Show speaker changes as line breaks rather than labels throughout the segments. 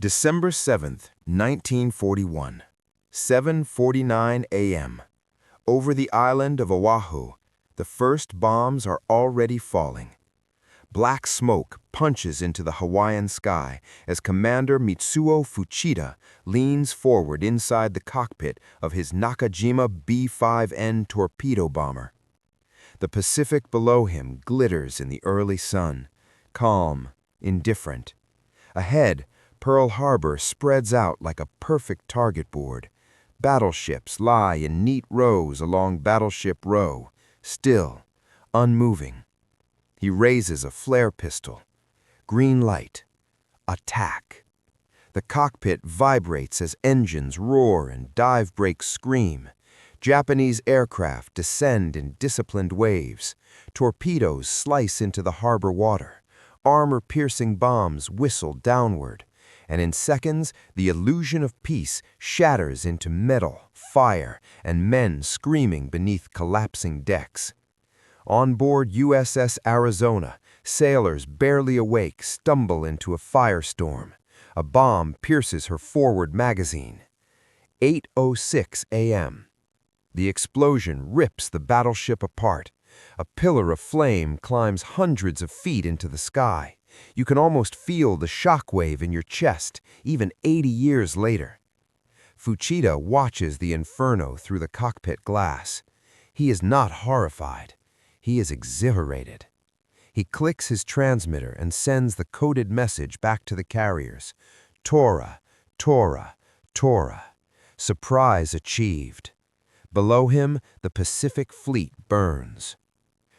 December 7th, 1941, 7:49 a.m. Over the island of Oahu, the first bombs are already falling. Black smoke punches into the Hawaiian sky as Commander Mitsuo Fuchida leans forward inside the cockpit of his Nakajima B-5N torpedo bomber. The Pacific below him glitters in the early sun, calm, indifferent. Ahead, Pearl Harbor spreads out like a perfect target board. Battleships lie in neat rows along Battleship Row, still, unmoving. He raises a flare pistol. Green light. Attack. The cockpit vibrates as engines roar and dive brakes scream. Japanese aircraft descend in disciplined waves. Torpedoes slice into the harbor water. Armor-piercing bombs whistle downward. And in seconds, the illusion of peace shatters into metal, fire, and men screaming beneath collapsing decks. On board USS Arizona, sailors barely awake stumble into a firestorm. A bomb pierces her forward magazine. 8:06 a.m. The explosion rips the battleship apart. A pillar of flame climbs hundreds of feet into the sky. You can almost feel the shockwave in your chest, even 80 years later. Fuchida watches the inferno through the cockpit glass. He is not horrified. He is exhilarated. He clicks his transmitter and sends the coded message back to the carriers. Tora, Tora, Tora. Surprise achieved. Below him, the Pacific Fleet burns.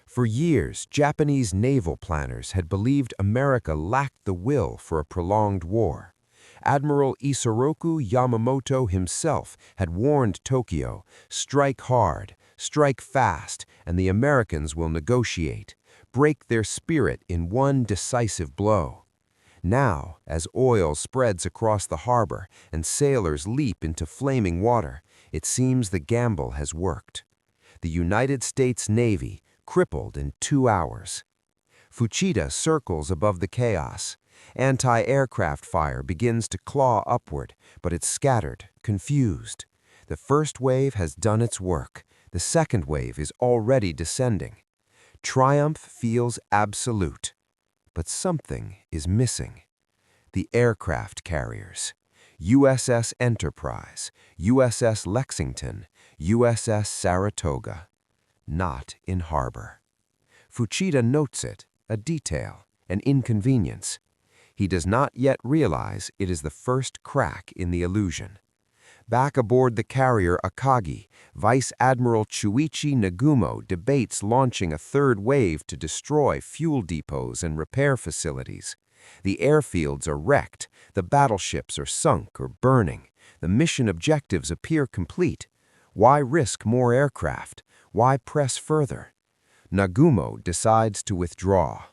For years, Japanese naval planners had believed America lacked the will for a prolonged war. Admiral Isoroku Yamamoto himself had warned Tokyo, strike hard, strike fast, and the Americans will negotiate, break their spirit in one decisive blow. Now, as oil spreads across the harbor and sailors leap into flaming water, it seems the gamble has worked. The United States Navy crippled in 2 hours. Fuchida circles above the chaos. Anti-aircraft fire begins to claw upward, but it's scattered, confused. The first wave has done its work. The second wave is already descending. Triumph feels absolute. But something is missing. The aircraft carriers. USS Enterprise, USS Lexington, USS Saratoga. Not in harbor. Fuchida notes it, a detail, an inconvenience. He does not yet realize it is the first crack in the illusion. Back aboard the carrier Akagi, Vice Admiral Chuichi Nagumo debates launching a third wave to destroy fuel depots and repair facilities. The airfields are wrecked, the battleships are sunk or burning, the mission objectives appear complete. Why risk more aircraft? Why press further? Nagumo decides to withdraw.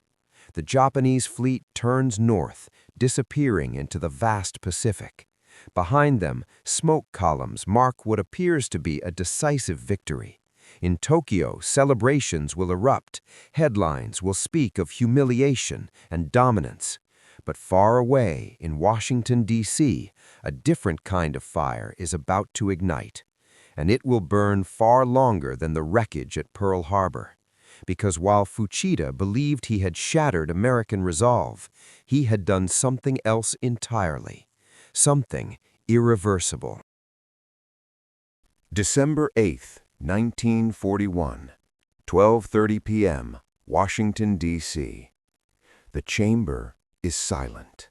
The Japanese fleet turns north, disappearing into the vast Pacific. Behind them, smoke columns mark what appears to be a decisive victory. In Tokyo, celebrations will erupt. Headlines will speak of humiliation and dominance. But far away, in Washington, D.C., a different kind of fire is about to ignite. And it will burn far longer than the wreckage at Pearl Harbor. Because while Fuchida believed he had shattered American resolve, he had done something else entirely. Something irreversible. December 8th, 1941, 12:30 p.m., Washington, D.C. The chamber is silent.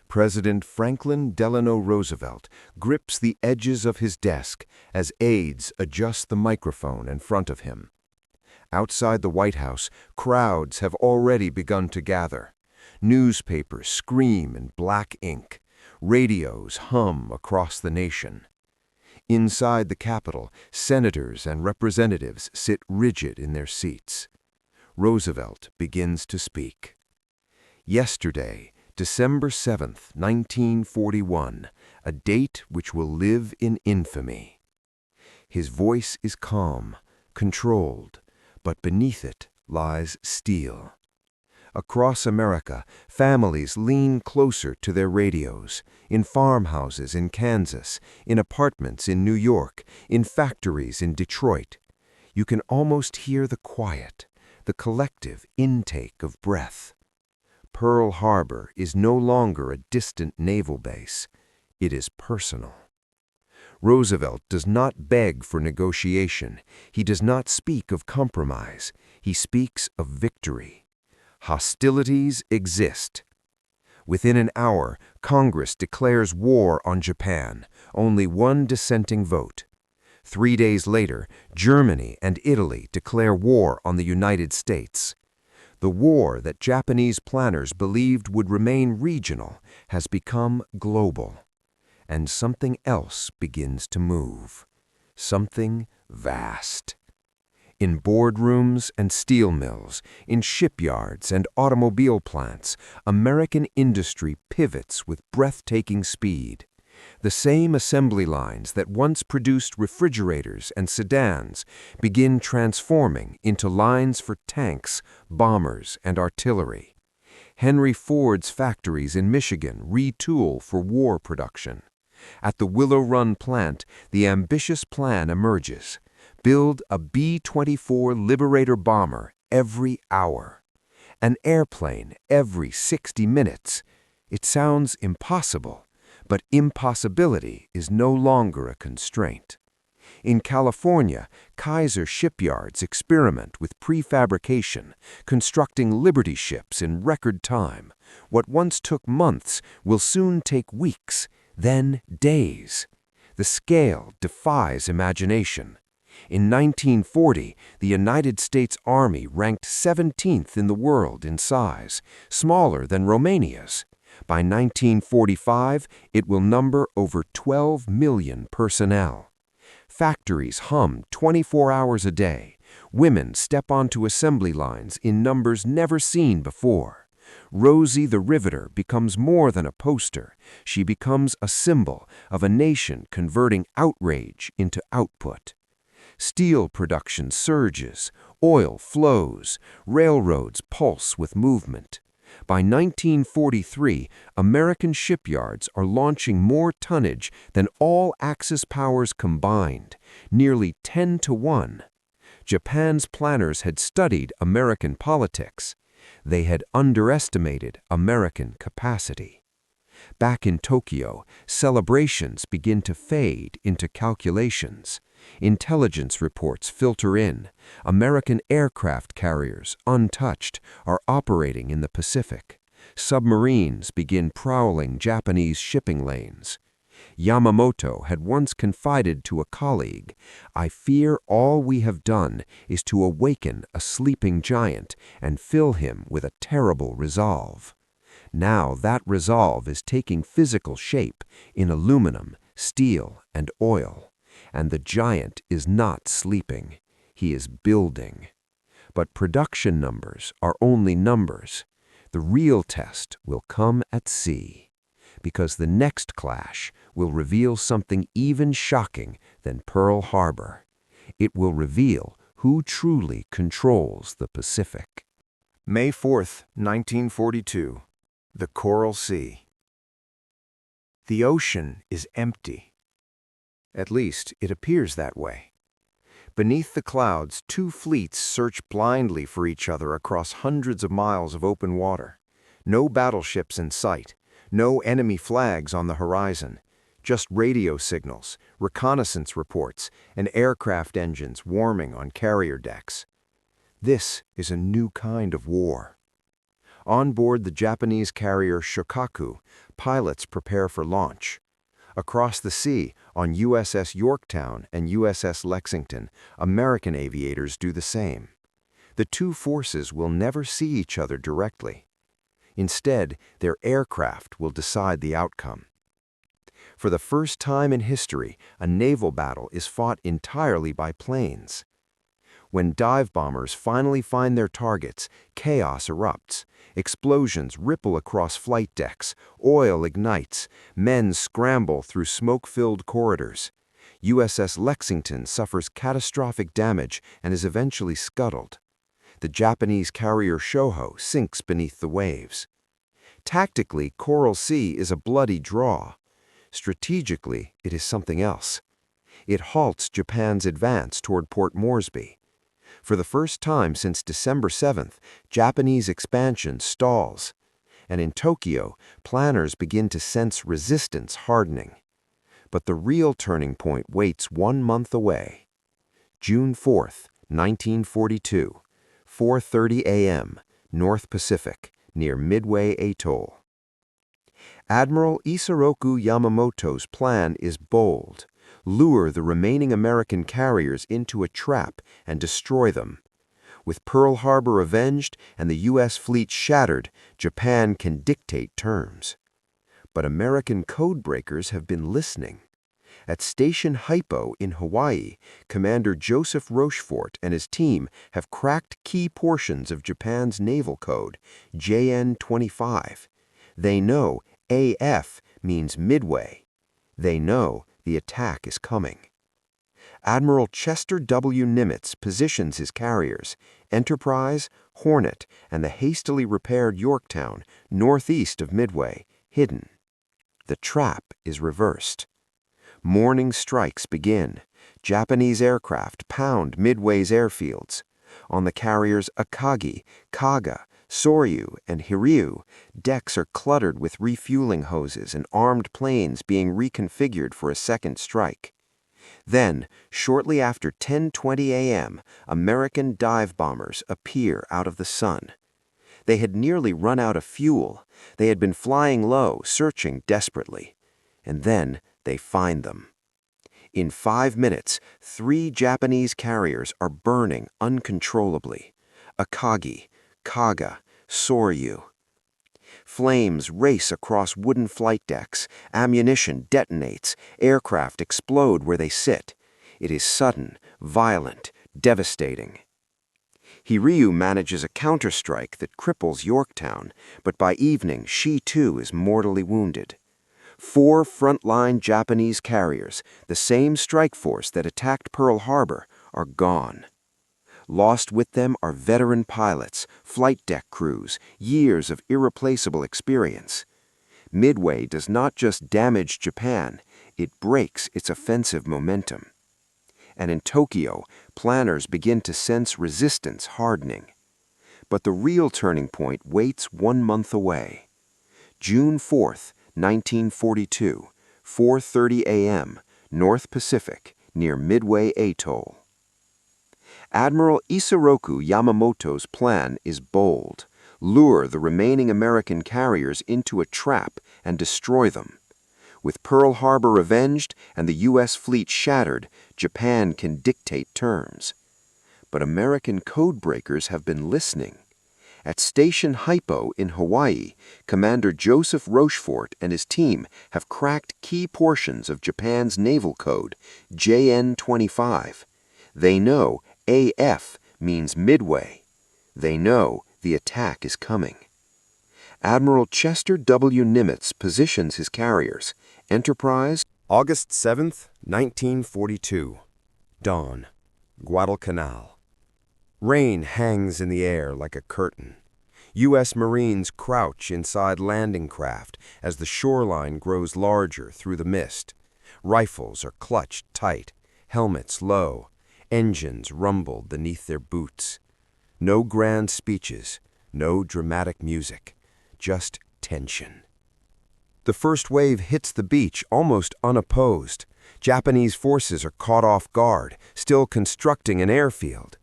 President Franklin Delano Roosevelt grips the edges of his desk as aides adjust the microphone in front of him. Outside the White House, crowds have already begun to gather. Newspapers scream in black ink. Radios hum across the nation. Inside the Capitol, senators and representatives sit rigid in their seats. Roosevelt begins to speak. Yesterday, December 7th, 1941, a date which will live in infamy. His voice is calm, controlled, but beneath it lies steel. Across America, families lean closer to their radios, in farmhouses in Kansas, in apartments in New York, in factories in Detroit. You can almost hear the quiet, the collective intake of breath. Pearl Harbor is no longer a distant naval base. It is personal. Roosevelt does not beg for negotiation. He does not speak of compromise. He speaks of victory. Hostilities exist. Within an hour, Congress declares war on Japan, only one dissenting vote. 3 days later, Germany and Italy declare war on the United States. The war that Japanese planners believed would remain regional has become global. And something else begins to move. Something vast. In boardrooms and steel mills, in shipyards and automobile plants, American industry pivots with breathtaking speed. The same assembly lines that once produced refrigerators and sedans begin transforming into lines for tanks, bombers, and artillery. Henry Ford's factories in Michigan retool for war production. At the Willow Run plant, the ambitious plan emerges. Build a B-24 Liberator bomber every hour. An airplane every 60 minutes. It sounds impossible, but impossibility is no longer a constraint. In California, Kaiser shipyards experiment with prefabrication, constructing Liberty ships in record time. What once took months will soon take weeks, then days. The scale defies imagination. In 1940, the United States Army ranked 17th in the world in size, smaller than Romania's. By 1945, it will number over 12 million personnel. Factories hum 24 hours a day. Women step onto assembly lines in numbers never seen before. Rosie the Riveter becomes more than a poster. She becomes a symbol of a nation converting outrage into output. Steel production surges, oil flows, railroads pulse with movement. By 1943, American shipyards are launching more tonnage than all Axis powers combined, nearly 10 to 1. Japan's planners had studied American politics. They had underestimated American capacity. Back in Tokyo, celebrations begin to fade into calculations. Intelligence reports filter in. American aircraft carriers, untouched, are operating in the Pacific. Submarines begin prowling Japanese shipping lanes. Yamamoto had once confided to a colleague, "I fear all we have done is to awaken a sleeping giant and fill him with a terrible resolve." Now that resolve is taking physical shape in aluminum, steel, and oil. And the giant is not sleeping. He is building. But production numbers are only numbers. The real test will come at sea, because the next clash will reveal something even shocking than Pearl Harbor. It will reveal who truly controls the Pacific. May 4th, 1942. The Coral Sea. The ocean is empty. At least, it appears that way. Beneath the clouds, two fleets search blindly for each other across hundreds of miles of open water. No battleships in sight, no enemy flags on the horizon, just radio signals, reconnaissance reports, and aircraft engines warming on carrier decks. This is a new kind of war. On board the Japanese carrier Shokaku, pilots prepare for launch. Across the sea, on USS Yorktown and USS Lexington, American aviators do the same. The two forces will never see each other directly. Instead, their aircraft will decide the outcome. For the first time in history, a naval battle is fought entirely by planes. When dive bombers finally find their targets, chaos erupts. Explosions ripple across flight decks, oil ignites, men scramble through smoke-filled corridors. USS Lexington suffers catastrophic damage and is eventually scuttled.
The Japanese carrier Shoho sinks beneath the waves. Tactically, Coral Sea is a bloody draw. Strategically, it is something else. It halts Japan's advance toward Port Moresby. For the first time since December 7th, Japanese expansion stalls. And in Tokyo, planners begin to sense resistance hardening. But the real turning point waits 1 month away. June 4th, 1942, 4:30 a.m., North Pacific, near Midway Atoll. Admiral Isoroku Yamamoto's plan is bold. Lure the remaining American carriers into a trap and destroy them. With Pearl Harbor avenged and the U.S. fleet shattered, Japan can dictate terms. But American codebreakers have been listening. At Station Hypo in Hawaii, Commander Joseph Rochefort and his team have cracked key portions of Japan's naval code, JN-25. They know AF means Midway. They know the attack is coming. Admiral Chester W. Nimitz positions his carriers, Enterprise, Hornet, and the hastily repaired Yorktown, northeast of Midway, hidden. The trap is reversed. Morning strikes begin. Japanese aircraft pound Midway's airfields. On the carriers Akagi, Kaga, Soryu, and Hiryu, decks are cluttered with refueling hoses and armed planes being reconfigured for a second strike. Then, shortly after 10:20 a.m., American dive bombers appear out of the sun. They had nearly run out of fuel. They had been flying low, searching desperately. And then they find them. In 5 minutes, 3 Japanese carriers are burning uncontrollably. Akagi, Kaga, Soryu. Flames race across wooden flight decks, ammunition detonates, aircraft explode where they sit. It is sudden, violent, devastating. Hiryu manages a counterstrike that cripples Yorktown, but by evening she too is mortally wounded. 4 frontline Japanese carriers, the same strike force that attacked Pearl Harbor, are gone. Lost with them are veteran pilots, flight deck crews, years of irreplaceable experience. Midway does not just damage Japan, it breaks its offensive momentum. And in Tokyo, planners begin to sense resistance hardening. But the real turning point waits 1 month away. June 4th, 1942, 4:30 a.m., North Pacific, near Midway Atoll. Admiral Isoroku Yamamoto's plan is bold. Lure the remaining American carriers into a trap and destroy them. With Pearl Harbor avenged and the U.S. fleet shattered, Japan can dictate terms. But American codebreakers have been listening. At Station Hypo in Hawaii, Commander Joseph Rochefort and his team have cracked key portions of Japan's naval code, JN-25. They know AF means Midway. They know the attack is coming. Admiral Chester W. Nimitz positions his carriers, Enterprise.
August 7th, 1942. Dawn. Guadalcanal. Rain hangs in the air like a curtain. U.S. Marines crouch inside landing craft as the shoreline grows larger through the mist. Rifles are clutched tight, helmets low, engines rumble beneath their boots. No grand speeches, no dramatic music, just tension. The first wave hits the beach almost unopposed. Japanese forces are caught off guard, still constructing an airfield.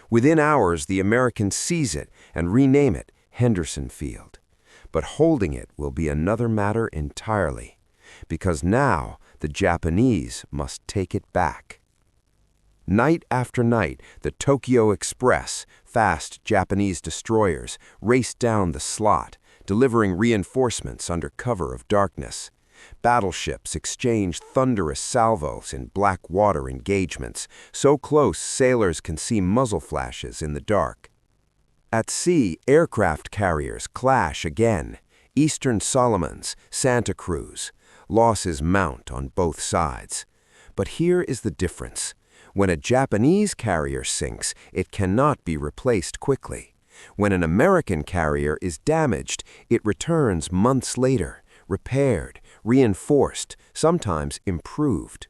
Within hours, the Americans seize it and rename it Henderson Field. But holding it will be another matter entirely, because now the Japanese must take it back. Night after night, the Tokyo Express, fast Japanese destroyers, raced down the slot, delivering reinforcements under cover of darkness. Battleships exchanged thunderous salvos in black water engagements, so close sailors can see muzzle flashes in the dark. At sea, aircraft carriers clash again. Eastern Solomons, Santa Cruz. Losses mount on both sides. But here is the difference.
When a Japanese carrier sinks, it cannot be replaced quickly. When an American carrier is damaged, it returns months later, repaired, reinforced, sometimes improved.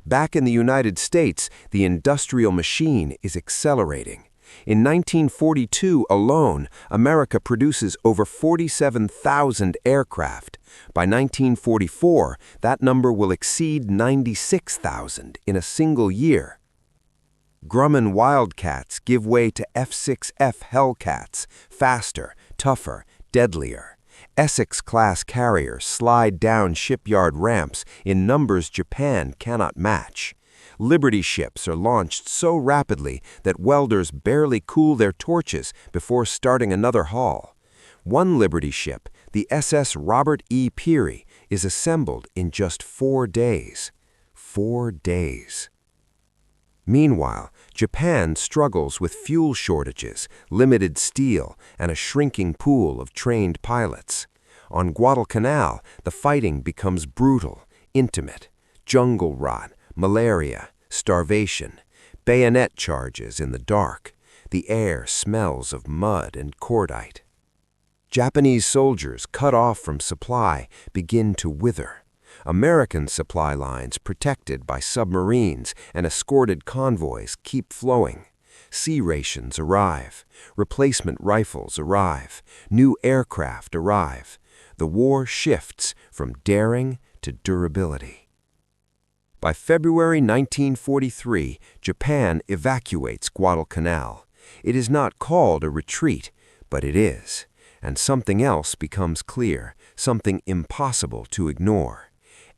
Back in the United States, the industrial machine is accelerating. In 1942 alone, America produces over 47,000 aircraft. By 1944, that number will exceed 96,000 in a single year. Grumman Wildcats give way to F-6F Hellcats, faster, tougher, deadlier. Essex-class carriers slide down shipyard ramps in numbers Japan cannot match. Liberty ships are launched so rapidly that welders barely cool their torches before starting another haul. One Liberty ship, the SS Robert E. Peary, is assembled in just 4 days. 4 days. Meanwhile, Japan struggles with fuel shortages, limited steel, and a shrinking pool of trained pilots. On Guadalcanal, the fighting becomes brutal, intimate. Jungle rot, malaria, starvation, bayonet charges in the dark. The air smells of mud and cordite. Japanese soldiers cut off from supply begin to wither. American supply lines protected by submarines and escorted convoys keep flowing. Sea rations arrive. Replacement rifles arrive. New aircraft arrive. The war shifts from daring to durability. By February 1943, Japan evacuates Guadalcanal. It is not called a retreat, but it is. And something else becomes clear, something impossible to ignore.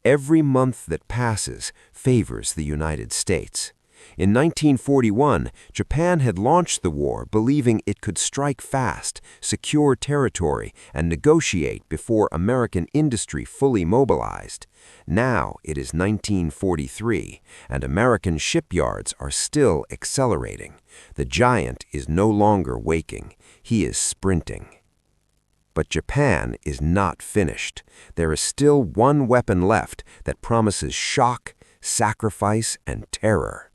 Every month that passes favors the United States. In 1941, Japan had launched the war believing it could strike fast, secure territory, and negotiate before American industry fully mobilized. Now it is 1943, and American shipyards are still accelerating. The giant is no longer waking, he is sprinting. But Japan is not finished. There is still one weapon left that promises shock, sacrifice, and terror.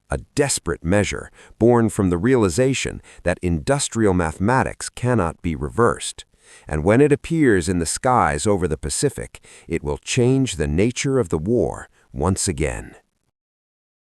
A desperate measure born from the realization that industrial mathematics cannot be reversed. And when it appears in the skies over the Pacific, it will change the nature of the war once again.